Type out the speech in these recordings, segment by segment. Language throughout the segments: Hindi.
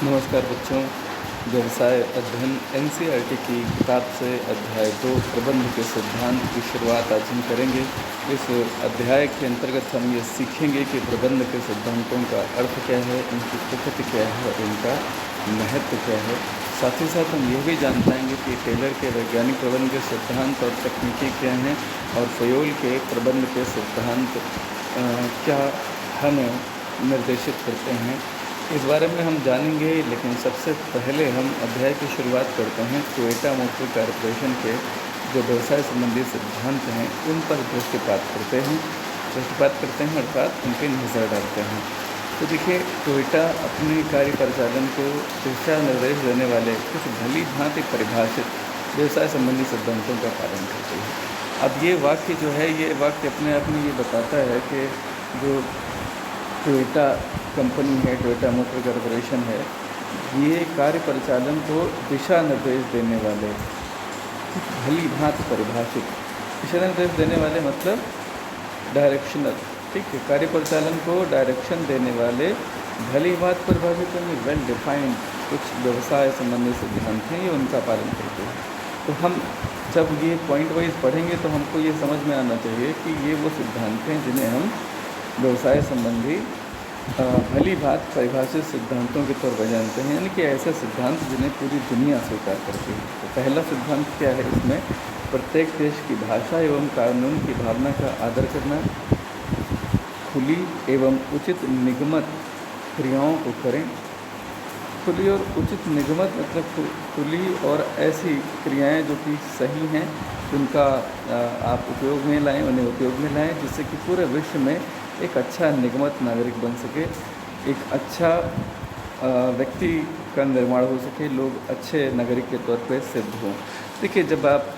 नमस्कार बच्चों। व्यवसाय अध्ययन एनसीईआरटी की किताब से अध्याय 2 प्रबंध के सिद्धांत की शुरुआत आज हम करेंगे। इस अध्याय के अंतर्गत हम ये सीखेंगे कि प्रबंध के सिद्धांतों का अर्थ क्या है, उनकी प्रकृति क्या है और उनका महत्व क्या है। साथ ही साथ हम यह भी जान पाएंगे कि टेलर के वैज्ञानिक प्रबंध के सिद्धांत और तकनीकी क्या हैं और फयोल के प्रबंध के सिद्धांत क्या हमें निर्देशित करते हैं। इस बारे में हम जानेंगे, लेकिन सबसे पहले हम अध्याय की शुरुआत करते हैं टोयोटा मोटर कॉर्पोरेशन के जो व्यवसाय संबंधी सिद्धांत हैं उन पर दृष्टिपात करते हैं अर्थात उन पर नज़र डालते हैं। तो देखिए, टोयोटा अपने कार्य परिचालन को दिशा निर्देश देने वाले कुछ भली भांति परिभाषित व्यवसाय संबंधी सिद्धांतों का पालन करती है। अब ये वाक्य जो है, ये वाक्य अपने आप में ये बताता है कि जो टोयोटा कंपनी है, टोयोटा मोटर कॉर्पोरेशन है, ये कार्य परिचालन को दिशा निर्देश देने वाले भली भांति परिभाषित दिशा निर्देश देने वाले मतलब डायरेक्शनल, ठीक है, कार्य परिचालन को डायरेक्शन देने वाले भली भांति परिभाषित यानी वेल डिफाइंड कुछ व्यवसाय संबंधी सिद्धांत हैं, ये उनका पालन करते हैं। तो हम जब ये पॉइंट वाइज पढ़ेंगे तो हमको ये समझ में आना चाहिए कि ये वो सिद्धांत हैं जिन्हें हम व्यवसाय संबंधी भली भांति परिभाषित सिद्धांतों के तौर पर जानते हैं, यानी कि ऐसे सिद्धांत जिन्हें पूरी दुनिया स्वीकार करती है। तो पहला सिद्धांत क्या है इसमें? प्रत्येक देश की भाषा एवं कानून की भावना का आदर करना, खुली एवं उचित निगमत क्रियाओं को करें। खुली और उचित निगमत मतलब खुली और ऐसी क्रियाएं जो कि सही हैं, उनका आप उपयोग में लाएं, उन्हें उपयोग में लाएं, जिससे कि पूरे विश्व में एक अच्छा निगमत नागरिक बन सके, एक अच्छा व्यक्ति का निर्माण हो सके, लोग अच्छे नागरिक के तौर पर सिद्ध हों। देखिए, जब आप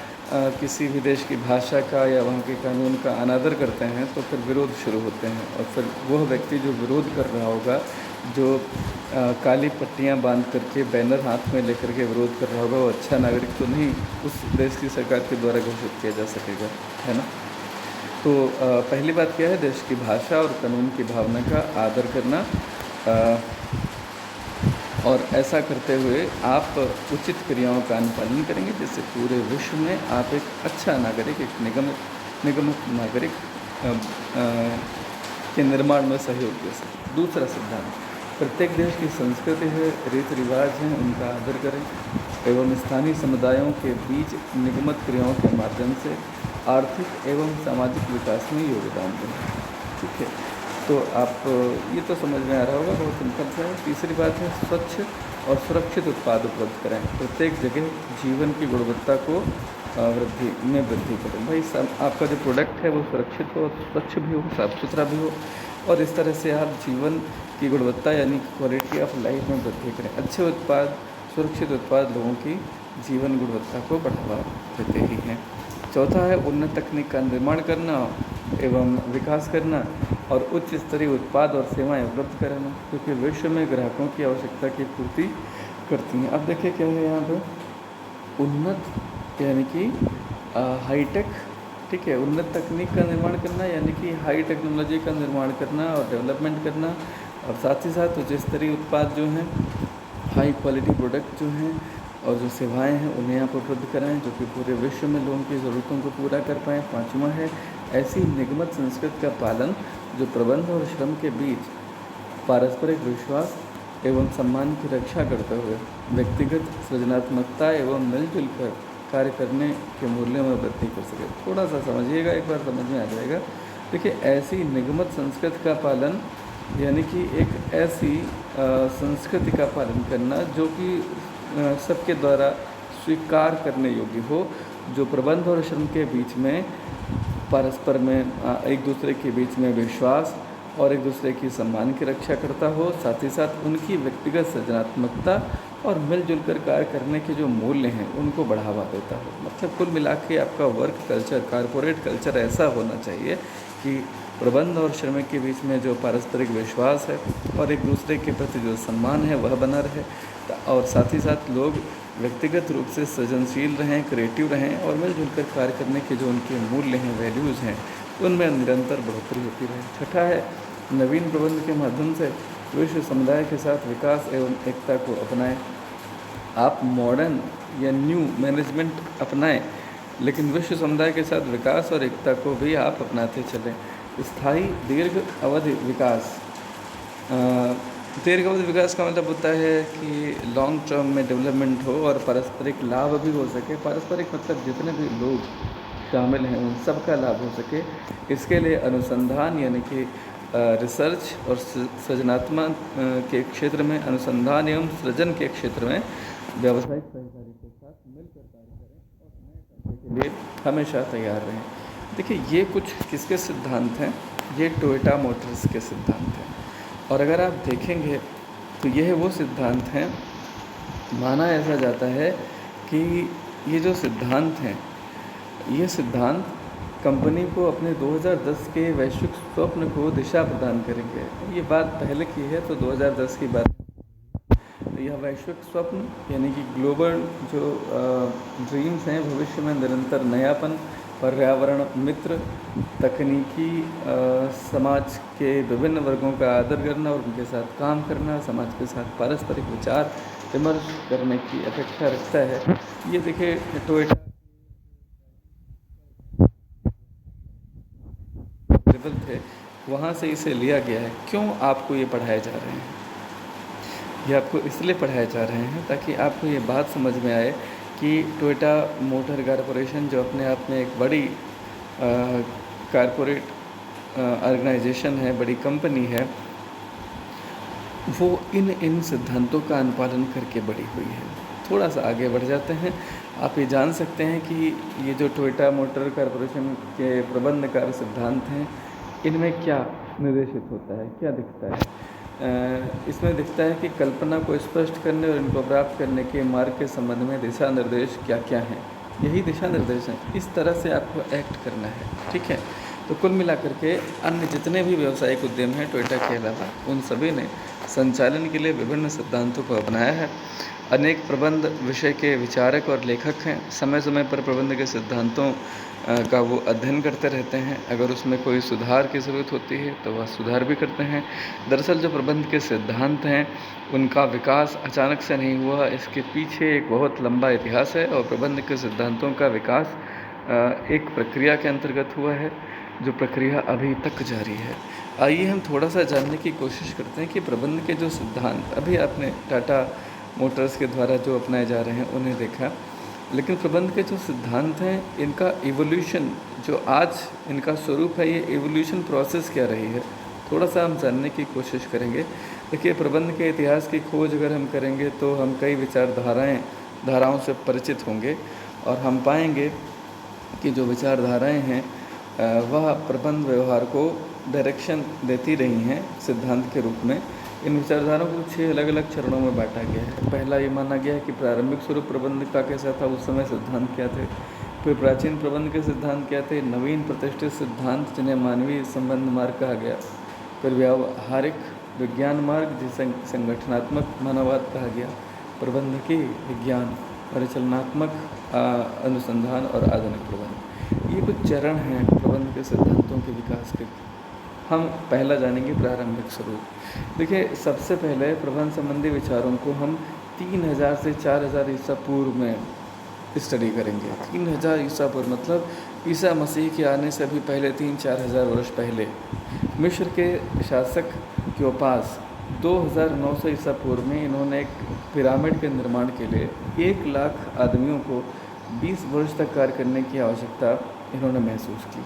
किसी भी देश की भाषा का या वहाँ के कानून का अनादर करते हैं तो फिर विरोध शुरू होते हैं, और फिर वह व्यक्ति जो विरोध कर रहा होगा, जो काली पट्टियाँ बांध करके बैनर हाथ में लेकर के विरोध कर रहा होगा, वो अच्छा नागरिक तो नहीं उस देश की सरकार के द्वारा घोषित किया जा सकेगा, है ना। तो पहली बात क्या है? देश की भाषा और कानून की भावना का आदर करना, और ऐसा करते हुए आप उचित क्रियाओं का अनुपालन करेंगे, जिससे पूरे विश्व में आप एक अच्छा नागरिक, एक निगमित नागरिक के निर्माण में सहयोग दे सकें। दूसरा सिद्धांत, प्रत्येक देश की संस्कृति है, रीति रिवाज हैं, उनका आदर करें एवं स्थानीय समुदायों के बीच निगमित क्रियाओं के माध्यम से आर्थिक एवं सामाजिक विकास में योगदान दें। ठीक है, तो आप ये तो समझ में आ रहा होगा, बहुत सिंपल सा है। तीसरी बात है स्वच्छ और सुरक्षित उत्पाद उपलब्ध करें, प्रत्येक जगह जीवन की गुणवत्ता को वृद्धि करें। भाई आपका जो प्रोडक्ट है वो सुरक्षित हो, स्वच्छ भी हो, साफ सुथरा भी हो, और इस तरह से आप जीवन की गुणवत्ता यानी क्वालिटी ऑफ लाइफ में वृद्धि करें। अच्छे उत्पाद, सुरक्षित उत्पाद लोगों की जीवन गुणवत्ता को बढ़ावा देते ही हैं। चौथा है उन्नत तकनीक का निर्माण करना एवं विकास करना और उच्च स्तरीय उत्पाद और सेवाएं उपलब्ध कराना, क्योंकि विश्व में ग्राहकों की आवश्यकता की पूर्ति करती हैं। अब देखिए क्या है यहाँ पे, उन्नत यानी कि हाईटेक, ठीक है, उन्नत तकनीक का निर्माण करना यानी कि हाई टेक्नोलॉजी का निर्माण करना और डेवलपमेंट करना, और साथ ही साथ उच्च स्तरीय उत्पाद जो हैं, हाई क्वालिटी प्रोडक्ट जो हैं और जो सेवाएं हैं उन्हें आप उपलब्ध कराएं, जो कि पूरे विश्व में लोगों की ज़रूरतों को पूरा कर पाएँ। पाँचवा है ऐसी निगमित संस्कृति का पालन जो प्रबंध और श्रम के बीच पारस्परिक विश्वास एवं सम्मान की रक्षा करते हुए व्यक्तिगत सृजनात्मकता एवं मिलजुल कर कार्य करने के मूल्यों में वृद्धि कर सके। थोड़ा सा समझिएगा, एक बार समझ में आ जाएगा। देखिए, ऐसी निगमित संस्कृति का पालन यानी कि एक ऐसी संस्कृति का पालन करना जो कि सबके द्वारा स्वीकार करने योग्य हो, जो प्रबंध और श्रम के बीच में परस्पर में एक दूसरे के बीच में विश्वास और एक दूसरे की सम्मान की रक्षा करता हो, साथ ही साथ उनकी व्यक्तिगत सृजनात्मकता और मिलजुल कर कार्य करने के जो मूल्य हैं उनको बढ़ावा देता हो। मतलब कुल मिला के आपका वर्क कल्चर, कारपोरेट कल्चर ऐसा होना चाहिए कि प्रबंध और श्रमिक के बीच में जो पारस्परिक विश्वास है और एक दूसरे के प्रति जो सम्मान है वह बना रहे, और साथ ही साथ लोग व्यक्तिगत रूप से सृजनशील रहें, क्रिएटिव रहें और मिलजुल कर कार्य करने के जो उनके मूल्य हैं, वैल्यूज़ हैं, उनमें निरंतर बढ़ोतरी होती रहे। छठा है नवीन प्रबंध के माध्यम से विश्व समुदाय के साथ विकास एवं एकता को अपनाएं। आप मॉडर्न या न्यू मैनेजमेंट अपनाएं, लेकिन विश्व समुदाय के साथ विकास और एकता को भी आप अपनाते चलें। स्थायी दीर्घ अवधि विकास। दीर्घ अवधि विकास का मतलब होता है कि लॉन्ग टर्म में डेवलपमेंट हो और पारस्परिक लाभ भी हो सके। पारस्परिक मतलब जितने भी लोग शामिल हैं उन सब का लाभ हो सके। इसके लिए अनुसंधान यानी कि रिसर्च और सृजनात्मक के क्षेत्र में, अनुसंधान एवं सृजन के क्षेत्र में व्यावसायिक सहकारी के साथ मिलकर कार्य करें और नए कार्य के लिए हमेशा तैयार रहें। देखिए, ये कुछ किसके सिद्धांत हैं? ये टोयोटा मोटर्स के सिद्धांत हैं। और अगर आप देखेंगे तो यह वो सिद्धांत हैं, माना ऐसा जाता है कि ये जो सिद्धांत हैं, ये सिद्धांत कंपनी को अपने 2010 के वैश्विक स्वप्न को दिशा प्रदान करेंगे। ये बात पहले की है, तो 2010 की बात। यह वैश्विक स्वप्न यानी कि ग्लोबल जो ड्रीम्स हैं, भविष्य में निरंतर नयापन, पर्यावरण मित्र, तकनीकी, समाज के विभिन्न वर्गों का आदर करना और उनके साथ काम करना, समाज के साथ पारस्परिक विचार विमर्श करने की अपेक्षा रखता है। ये देखिए टोयोटा लेवल थे, वहाँ से इसे लिया गया है। क्यों आपको ये पढ़ाए जा रहे हैं? ये आपको इसलिए पढ़ाए जा रहे हैं ताकि आपको ये बात समझ में आए कि टोयोटा मोटर कॉरपोरेशन जो अपने आप में एक बड़ी कॉरपोरेट ऑर्गेनाइजेशन है, बड़ी कंपनी है, वो इन सिद्धांतों का अनुपालन करके बड़ी हुई है। थोड़ा सा आगे बढ़ जाते हैं। आप ये जान सकते हैं कि ये जो टोयोटा मोटर कॉरपोरेशन के प्रबंध कार्य सिद्धांत हैं, इनमें क्या निर्देशित होता है, क्या दिखता है? इसमें दिखता है कि कल्पना को स्पष्ट करने और इनको प्राप्त करने के मार्ग के संबंध में दिशा निर्देश क्या क्या हैं। यही दिशा निर्देश हैं, इस तरह से आपको एक्ट करना है, ठीक है। तो कुल मिलाकर के अन्य जितने भी व्यावसायिक उद्यम हैं टोयोटा के अलावा, उन सभी ने संचालन के लिए विभिन्न सिद्धांतों को अपनाया है। अनेक प्रबंध विषय के विचारक और लेखक हैं। समय समय पर प्रबंध के सिद्धांतों का वो अध्ययन करते रहते हैं। अगर उसमें कोई सुधार की ज़रूरत होती है तो वह सुधार भी करते हैं। दरअसल जो प्रबंध के सिद्धांत हैं, उनका विकास अचानक से नहीं हुआ, इसके पीछे एक बहुत लंबा इतिहास है। और प्रबंध के सिद्धांतों का विकास एक प्रक्रिया के अंतर्गत हुआ है, जो प्रक्रिया अभी तक जारी है। आइए हम थोड़ा सा जानने की कोशिश करते हैं कि प्रबंध के जो सिद्धांत अभी आपने टाटा मोटर्स के द्वारा जो अपनाए जा रहे हैं उन्हें देखा, लेकिन प्रबंध के जो सिद्धांत हैं, इनका इवोल्यूशन, जो आज इनका स्वरूप है, ये इवोल्यूशन प्रोसेस क्या रही है, थोड़ा सा हम जानने की कोशिश करेंगे। देखिए, प्रबंध के इतिहास की खोज अगर हम करेंगे तो हम कई धाराओं से परिचित होंगे और हम पाएंगे कि जो विचारधाराएं हैं वह प्रबंध व्यवहार को डायरेक्शन देती रही हैं सिद्धांत के रूप में। इन विचारधाराओं को 6 अलग अलग चरणों में बांटा गया है। पहला ये माना गया है कि प्रारंभिक स्वरूप प्रबंध का कैसा था, उस समय सिद्धांत क्या थे। फिर प्राचीन प्रबंध के सिद्धांत क्या थे, नवीन प्रतिष्ठित सिद्धांत जिन्हें मानवीय संबंध मार्ग कहा गया। फिर व्यावहारिक विज्ञान मार्ग जिसे संगठनात्मक मानववाद कहा गया। प्रबंधकीय विज्ञान, परिचालनात्मक अनुसंधान और आधुनिक प्रबंध। ये कुछ चरण हैं प्रबंध के सिद्धांतों के विकास के। हम पहला जानेंगे प्रारंभिक स्वरूप। देखिए, सबसे पहले प्रबंध संबंधी विचारों को हम 3000 से 4000 ईसा पूर्व में स्टडी करेंगे। 3000 ईसा पूर्व मतलब ईसा मसीह के आने से भी पहले 3-4 हज़ार वर्ष पहले मिस्र के शासक क्योपास 2900 ईसा पूर्व में इन्होंने एक पिरामिड के निर्माण के लिए 1 लाख आदमियों को 20 वर्ष तक कार्य करने की आवश्यकता इन्होंने महसूस की।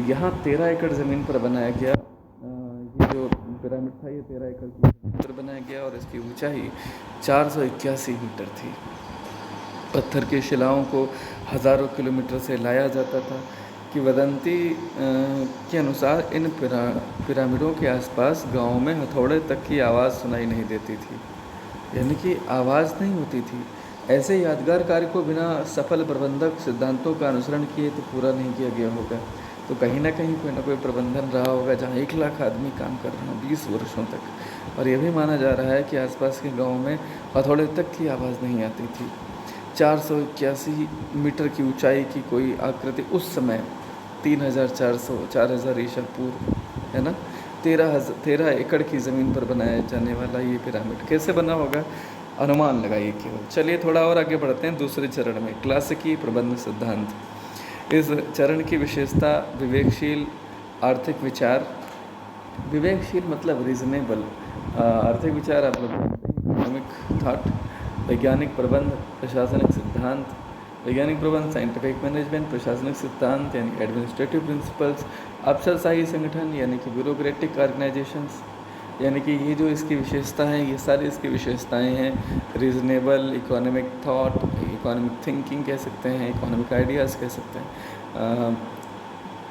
यहाँ 13 एकड़ ज़मीन पर बनाया गया। ये जो पिरामिड था, ये 13 एकड़ की ज़मीन पर बनाया गया और इसकी ऊंचाई 481 मीटर थी। पत्थर की शिलाओं को हज़ारों किलोमीटर से लाया जाता था। किंवदंती के अनुसार इन पिरामिडों के आसपास गाँव में हथौड़े तक की आवाज़ सुनाई नहीं देती थी, यानी कि आवाज़ नहीं होती थी। ऐसे यादगार कार्य को बिना सफल प्रबंधक सिद्धांतों का अनुसरण किए तो पूरा नहीं किया गया होगा। तो कहीं ना कहीं कोई ना कोई प्रबंधन रहा होगा जहाँ 1 लाख आदमी काम कर रहे हैं 20 वर्षों तक। और यह भी माना जा रहा है कि आसपास के गाँव में हथौड़े तक की आवाज़ नहीं आती थी। 481 मीटर की ऊंचाई की कोई आकृति उस समय 3400 4000 ईसा पूर्व, है ना। 13 एकड़ की ज़मीन पर बनाया जाने वाला ये पिरामिड कैसे बना होगा, अनुमान लगाइए केवल। चलिए थोड़ा और आगे बढ़ते हैं दूसरे चरण में, क्लासिकी प्रबंध सिद्धांत। इस चरण की विशेषता विवेकशील आर्थिक विचार, विवेकशील मतलब रीजनेबल, आर्थिक विचार आप लोग जानते हैं, इकोनॉमिक थॉट, वैज्ञानिक प्रबंध, प्रशासनिक सिद्धांत, वैज्ञानिक प्रबंध साइंटिफिक मैनेजमेंट, प्रशासनिक सिद्धांत यानी एडमिनिस्ट्रेटिव प्रिंसिपल्स, अफसरशाही संगठन यानी कि ब्यूरोक्रेटिक ऑर्गेनाइजेशंस, यानी कि ये जो इसकी विशेषता है, ये सारी इसकी विशेषताएं हैं। Reasonable, economic thought, economic thinking कह सकते हैं, इकोनॉमिक आइडियाज़ कह सकते हैं,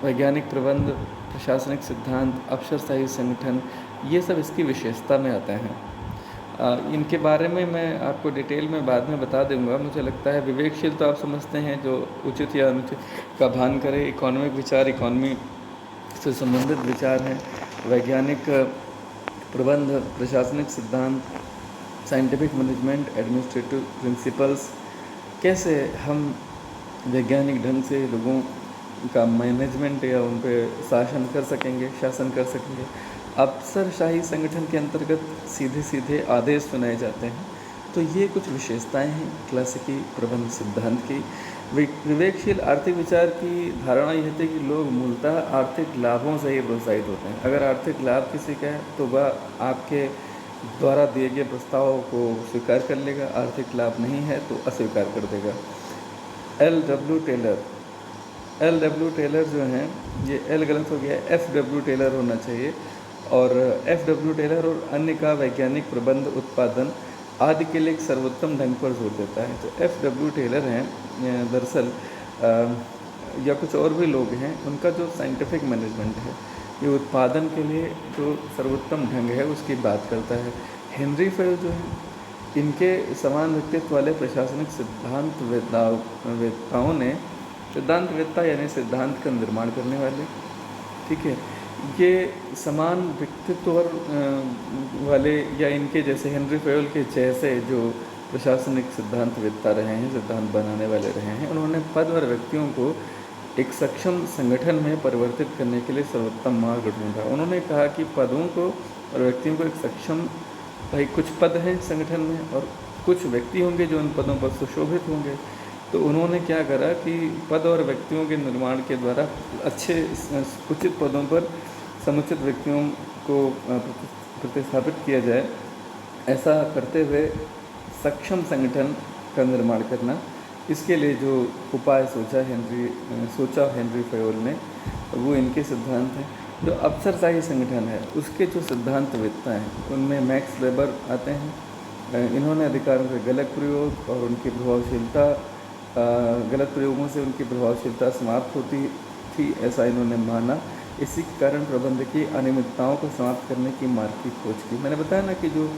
वैज्ञानिक प्रबंध, प्रशासनिक सिद्धांत, अफसरशाही संगठन, ये सब इसकी विशेषता में आते हैं। इनके बारे में मैं आपको डिटेल में बाद में बता दूंगा। मुझे लगता है विवेकशील तो आप समझते हैं, जो उचित या अनुचित का भान करे। इकोनॉमिक विचार इकोनॉमी से संबंधित विचार हैं। वैज्ञानिक प्रबंध, प्रशासनिक सिद्धांत, साइंटिफिक मैनेजमेंट, एडमिनिस्ट्रेटिव प्रिंसिपल्स, कैसे हम वैज्ञानिक ढंग से लोगों का मैनेजमेंट या उन पर शासन कर सकेंगे। अफसरशाही संगठन के अंतर्गत सीधे सीधे आदेश सुनाए जाते हैं। तो ये कुछ विशेषताएं हैं क्लासिकी प्रबंध सिद्धांत की। विवेकशील आर्थिक विचार की धारणा यह थी कि लोग मूलतः आर्थिक लाभों से ही प्रोत्साहित होते हैं। अगर आर्थिक लाभ किसी का है तो वह आपके द्वारा दिए गए प्रस्ताव को स्वीकार कर लेगा, आर्थिक लाभ नहीं है तो अस्वीकार कर देगा। एल डब्ल्यू टेलर जो हैं, ये एल गलत हो गया, एफ डब्ल्यू टेलर होना चाहिए। और एफ डब्ल्यू टेलर और अन्य का वैज्ञानिक प्रबंध, उत्पादन आदि के लिए एक सर्वोत्तम ढंग पर जोर देता है। तो एफ डब्ल्यू टेलर हैं दरअसल, या कुछ और भी लोग हैं, उनका जो साइंटिफिक मैनेजमेंट है, ये उत्पादन के लिए जो सर्वोत्तम ढंग है उसकी बात करता है। हेनरी फेल जो है, इनके समान व्यक्तित्व वाले प्रशासनिक सिद्धांतवेत्ता यानी सिद्धांत का निर्माण करने वाले, ठीक है, ये समान व्यक्तित्व वाले या इनके जैसे हेनरी फेल के जैसे जो प्रशासनिक सिद्धांतवेत्ता रहे हैं, सिद्धांत बनाने वाले रहे हैं, उन्होंने पद और व्यक्तियों को एक सक्षम संगठन में परिवर्तित करने के लिए सर्वोत्तम मार्ग ढूंढा। उन्होंने कहा कि पदों को और व्यक्तियों को एक सक्षम, भाई कुछ पद हैं संगठन में और कुछ व्यक्ति होंगे जो उन पदों पर सुशोभित होंगे। तो उन्होंने क्या करा कि पद और व्यक्तियों के निर्माण के द्वारा अच्छे उचित पदों पर समुचित व्यक्तियों को प्रतिस्थापित किया जाए। ऐसा करते हुए सक्षम संगठन का निर्माण करना, इसके लिए जो उपाय सोचा हेनरी फेल ने, वो इनके सिद्धांत हैं। जो अफसरशाही संगठन है उसके जो सिद्धांतवेत्ता हैं उनमें मैक्स वेबर आते हैं। इन्होंने अधिकारों के गलत प्रयोग और उनकी प्रभावशीलता, गलत प्रयोगों से उनकी प्रभावशीलता समाप्त होती थी, ऐसा इन्होंने माना। इसी के कारण प्रबंध की अनियमितताओं को समाप्त करने की मार्ग की खोज की। मैंने बताया ना कि जो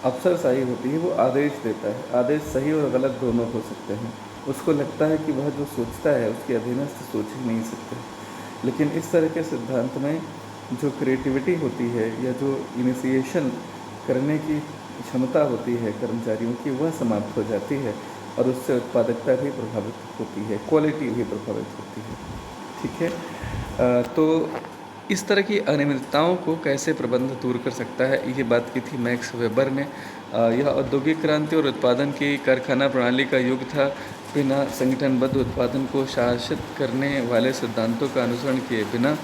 अफसरशाही होती है वो आदेश देता है, आदेश सही और गलत दोनों हो सकते हैं। उसको लगता है कि वह जो सोचता है उसके अधीनस्थ सोच ही नहीं सकते। लेकिन इस तरह के सिद्धांत में जो क्रिएटिविटी होती है या जो इनिशिएशन करने की क्षमता होती है कर्मचारियों की, वह समाप्त हो जाती है और उससे उत्पादकता भी प्रभावित होती है, क्वालिटी भी प्रभावित होती है, ठीक है। तो इस तरह की अनियमितताओं को कैसे प्रबंध दूर कर सकता है, ये बात की थी मैक्स वेबर ने। यह औद्योगिक क्रांति और उत्पादन की कारखाना प्रणाली का युग था। बिना संगठनबद्ध उत्पादन को शासित करने वाले सिद्धांतों का अनुसरण किए बिना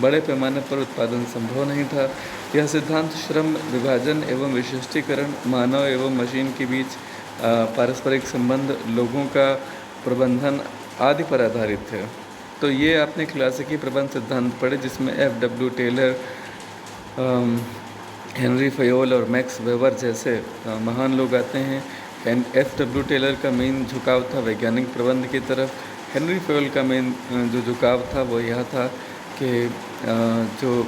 बड़े पैमाने पर उत्पादन संभव नहीं था। यह सिद्धांत श्रम विभाजन एवं विशिष्टीकरण, मानव एवं मशीन के बीच पारस्परिक संबंध, लोगों का प्रबंधन आदि पर आधारित थे। तो ये आपने क्लासिकी प्रबंध सिद्धांत पढ़े, जिसमें F W Taylor, Henri Fayol और मैक्स वेबर जैसे महान लोग आते हैं। एफ डब्ल्यू टेलर का मेन झुकाव था वैज्ञानिक प्रबंध की तरफ। हेनरी फेल का मेन जो झुकाव था वो यह था कि जो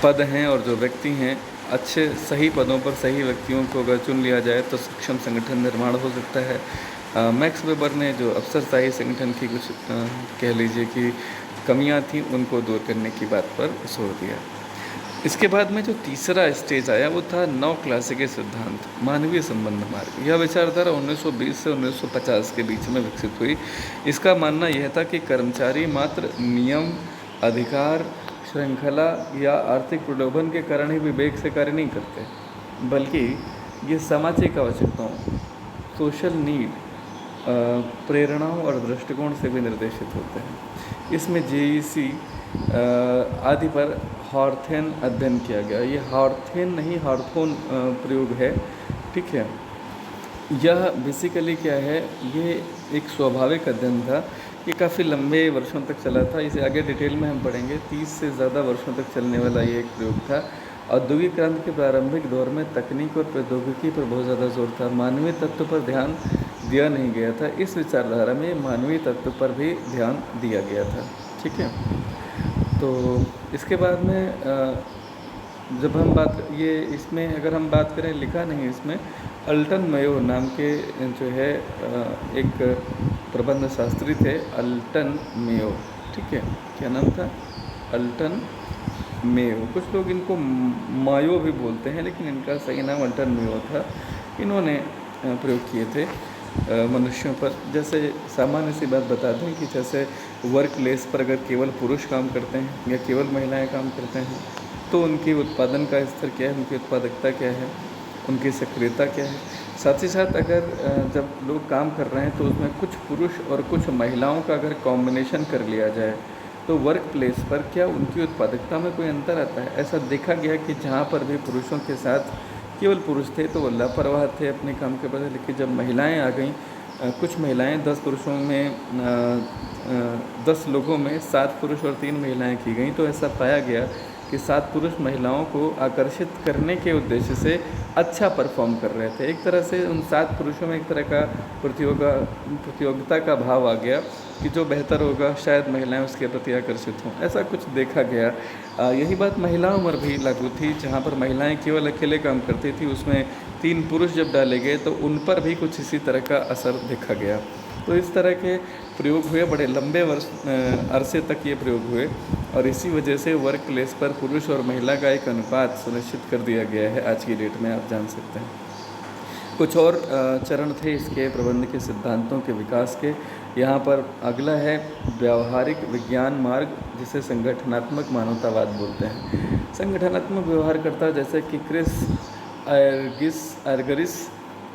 पद हैं और जो व्यक्ति हैं, अच्छे सही पदों पर सही व्यक्तियों को अगर चुन लिया जाए तो सक्षम संगठन निर्माण हो सकता है। मैक्स वेबर ने जो अफसरशाही संगठन की कुछ कह लीजिए कि कमियां थीं, उनको दूर करने की बात पर जोर दिया। इसके बाद में जो तीसरा स्टेज आया वो था नव क्लासिकी सिद्धांत, मानवीय संबंध मार्ग। यह विचारधारा 1920 से 1950 के बीच में विकसित हुई। इसका मानना यह था कि कर्मचारी मात्र नियम, अधिकार, श्रृंखला या आर्थिक प्रलोभन के कारण ही विवेक से कार्य नहीं करते, बल्कि ये सामाजिक आवश्यकताओं, सोशल नीड, प्रेरणाओं और दृष्टिकोण से भी निर्देशित होते हैं। इसमें जेईसी आदि पर हॉर्थेन अध्ययन किया गया। ये हॉर्थेन नहीं, हॉर्थोन प्रयोग है, ठीक है। यह बेसिकली क्या है, ये एक स्वाभाविक अध्ययन था। ये काफ़ी लंबे वर्षों तक चला था, इसे आगे डिटेल में हम पढ़ेंगे। 30 से ज़्यादा वर्षों तक चलने वाला ये एक प्रयोग था। औद्योगिक क्रांति के प्रारंभिक दौर में तकनीक और प्रौद्योगिकी पर बहुत ज़्यादा जोर था, मानवीय तत्व पर ध्यान दिया नहीं गया था। इस विचारधारा में मानवीय तत्व पर भी ध्यान दिया गया था, ठीक है। तो इसके बाद में जब हम बात ये इसमें अगर हम बात करें, लिखा नहीं इसमें, अल्टन मेयो नाम के जो है एक प्रबंध शास्त्री थे, अल्टन मेयो, ठीक है। क्या नाम था? Alton Mayo. कुछ लोग इनको मायो भी बोलते हैं, लेकिन इनका सही नाम अल्टन मेयो था। इन्होंने प्रयोग किए थे मनुष्यों पर। जैसे सामान्य सी बात बता दें कि जैसे वर्क प्लेस पर अगर केवल पुरुष काम करते हैं या केवल महिलाएं काम करते हैं, तो उनकी उत्पादन का स्तर क्या है, उनकी उत्पादकता क्या है, उनकी सक्रियता क्या है। साथ ही साथ अगर जब लोग काम कर रहे हैं तो उसमें कुछ पुरुष और कुछ महिलाओं का अगर कॉम्बिनेशन कर लिया जाए तो वर्क प्लेस पर क्या उनकी उत्पादकता में कोई अंतर आता है? ऐसा देखा गया कि जहाँ पर भी पुरुषों के साथ केवल पुरुष थे तो वो लापरवाह थे अपने काम के बदले, लेकिन जब महिलाएं आ गईं, कुछ महिलाएं 10 पुरुषों में 10 लोगों में 7 पुरुष और 3 महिलाएं की गईं, तो ऐसा पाया गया कि 7 पुरुष महिलाओं को आकर्षित करने के उद्देश्य से अच्छा परफॉर्म कर रहे थे। एक तरह से उन 7 पुरुषों में एक तरह का प्रतियोगिता का भाव आ गया कि जो बेहतर होगा शायद महिलाएं उसके प्रति आकर्षित हों। ऐसा कुछ देखा गया। यही बात महिलाओं पर भी लागू थी। जहाँ पर महिलाएं केवल अकेले काम करती थी, उसमें 3 पुरुष जब डाले गए तो उन पर भी कुछ इसी तरह का असर देखा गया। तो इस तरह के प्रयोग हुए, बड़े लंबे अरसे तक ये प्रयोग हुए, और इसी वजह से वर्क प्लेस पर पुरुष और महिला का एक अनुपात सुनिश्चित कर दिया गया है आज की डेट में, आप जान सकते हैं। कुछ और चरण थे इसके प्रबंध के सिद्धांतों के विकास के। यहाँ पर अगला है व्यावहारिक विज्ञान मार्ग, जिसे संगठनात्मक मानवतावाद बोलते हैं। संगठनात्मक व्यवहारकर्ता जैसे कि Chris Argyris,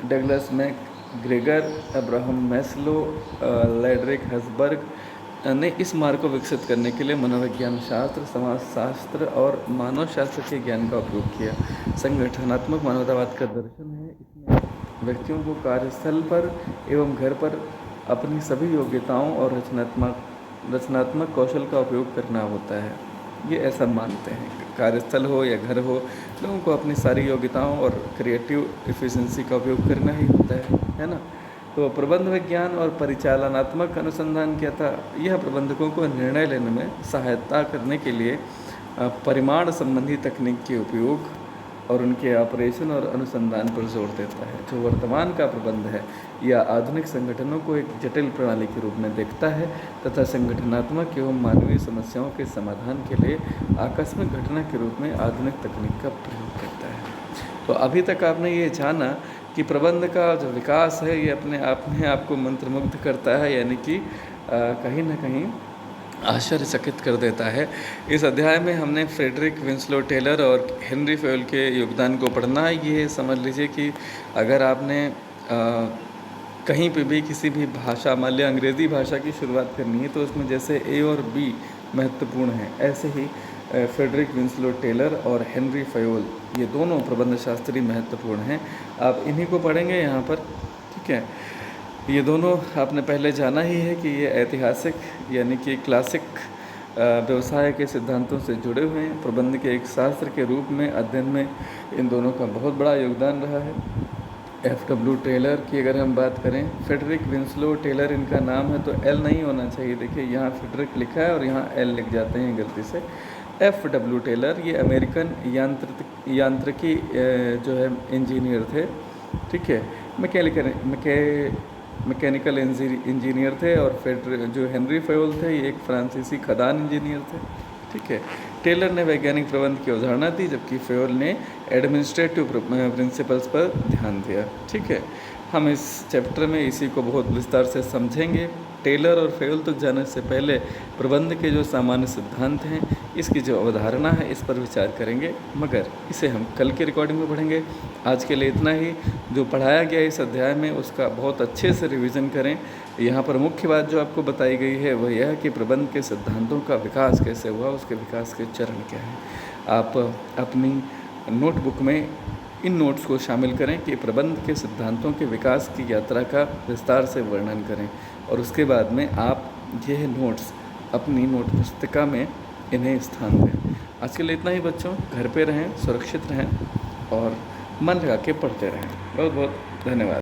Douglas McGregor, Abraham Maslow, Frederick Herzberg ने इस मार्ग को विकसित करने के लिए मनोविज्ञान शास्त्र, समाजशास्त्र और मानव शास्त्र के ज्ञान का उपयोग किया। संगठनात्मक मानवतावाद का दर्शन है, इसमें व्यक्तियों को कार्यस्थल पर एवं घर पर अपनी सभी योग्यताओं और रचनात्मक कौशल का उपयोग करना होता है। ये ऐसा मानते हैं, कार्यस्थल हो या घर हो, लोगों को अपनी सारी योग्यताओं और क्रिएटिव एफिशिएंसी का उपयोग करना ही होता है ना। तो प्रबंध विज्ञान और परिचालनात्मक अनुसंधान क्या था? यह प्रबंधकों को निर्णय लेने में सहायता करने के लिए परिमाण संबंधी तकनीक के उपयोग और उनके ऑपरेशन और अनुसंधान पर जोर देता है। जो वर्तमान का प्रबंध है या आधुनिक संगठनों को एक जटिल प्रणाली के रूप में देखता है तथा संगठनात्मक एवं मानवीय समस्याओं के समाधान के लिए आकस्मिक घटना के रूप में आधुनिक तकनीक का प्रयोग करता है। तो अभी तक आपने ये जाना कि प्रबंध का जो विकास है ये अपने आप में आपको मंत्रमुग्ध करता है, यानी कि कहीं ना कहीं आश्चर्यचकित कर देता है। इस अध्याय में हमने फ्रेडरिक विंसलो टेलर और हेनरी फेयल के योगदान को पढ़ना है। ये समझ लीजिए कि अगर आपने कहीं पे भी किसी भी भाषा, मान लिया अंग्रेज़ी भाषा की शुरुआत करनी है, तो उसमें जैसे ए और बी महत्वपूर्ण है, ऐसे ही फ्रेडरिक विंसलो टेलर और हेनरी फेयल, ये दोनों प्रबंध शास्त्री महत्वपूर्ण हैं। आप इन्हीं को पढ़ेंगे यहाँ पर, ठीक है। ये दोनों आपने पहले जाना ही है कि ये ऐतिहासिक यानी कि क्लासिक व्यवसाय के सिद्धांतों से जुड़े हुए हैं। प्रबंध के एक शास्त्र के रूप में अध्ययन में इन दोनों का बहुत बड़ा योगदान रहा है। F.W. टेलर की अगर हम बात करें, फ्रेडरिक विंसलो टेलर इनका नाम है तो एल नहीं होना चाहिए। देखिए यहाँ फ्रेडरिक लिखा है और यहाँ एल लिख जाते हैं गलती से। F.W. टेलर ये अमेरिकन यांत्रिकी जो है इंजीनियर थे, ठीक है। मैकेनिकल इंजीनियर थे। और जो हेनरी फेयल थे ये एक फ्रांसीसी खदान इंजीनियर थे, ठीक है। टेलर ने वैज्ञानिक प्रबंध की अवधारणा दी, जबकि फेयल ने एडमिनिस्ट्रेटिव प्रिंसिपल्स पर ध्यान दिया, ठीक है। हम इस चैप्टर में इसी को बहुत विस्तार से समझेंगे। टेलर और फेयल तक जाने से पहले प्रबंध के जो सामान्य सिद्धांत हैं इसकी जो अवधारणा है इस पर विचार करेंगे, मगर इसे हम कल की रिकॉर्डिंग में पढ़ेंगे। आज के लिए इतना ही। जो पढ़ाया गया इस अध्याय में उसका बहुत अच्छे से रिवीजन करें। यहाँ पर मुख्य बात जो आपको बताई गई है वह यह है कि प्रबंध के सिद्धांतों का विकास कैसे हुआ, उसके विकास के चरण क्या हैं। आप अपनी नोटबुक में इन नोट्स को शामिल करें कि प्रबंध के सिद्धांतों के विकास की यात्रा का विस्तार से वर्णन करें, और उसके बाद में आप यह नोट्स अपनी नोट पुस्तिका में इन्हें स्थान दें। आज के लिए इतना ही बच्चों। घर पे रहें, सुरक्षित रहें और मन लगा के पढ़ते रहें। बहुत बहुत धन्यवाद।